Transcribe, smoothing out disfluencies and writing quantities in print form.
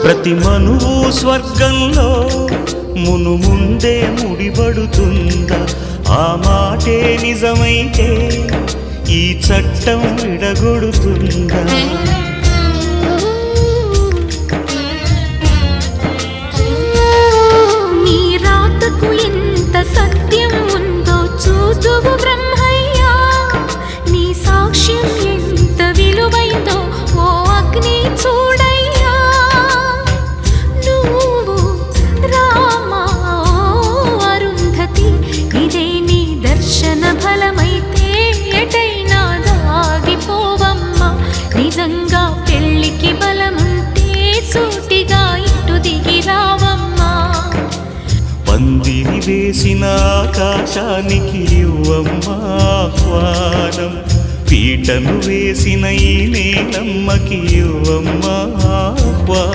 ప్రతి మనువు స్వర్గంలో ముందే ముడిపడుతుందా? ఆ మాటే నిజమైతే ఈ చట్టం విడగొడుతుందా? నీ రాతకు ఎంత సత్యం ఉందో చూదువు బ్రహ్మయ్యా, నీ సాక్ష్యం ఎంత విలువైందో ఓ అగ్ని చూడయ్యా. నువ్వు రామా అరుంధతి, ఇదే నీ దర్శన ఫలమైతే ఎటైనా దాగిపోవమ్మా. నిజంగా పెళ్ళికి బలముంటే సూటిగా ఇటు దిగి రావమ్మా. పందిరి వేసిన ఆకాశానికి ఇవ్వమ్మా ఆహ్వానం, పీటను వేసిన ఈ నేలమ్మకి ఇవ్వమ్మా ఆహ్వానం.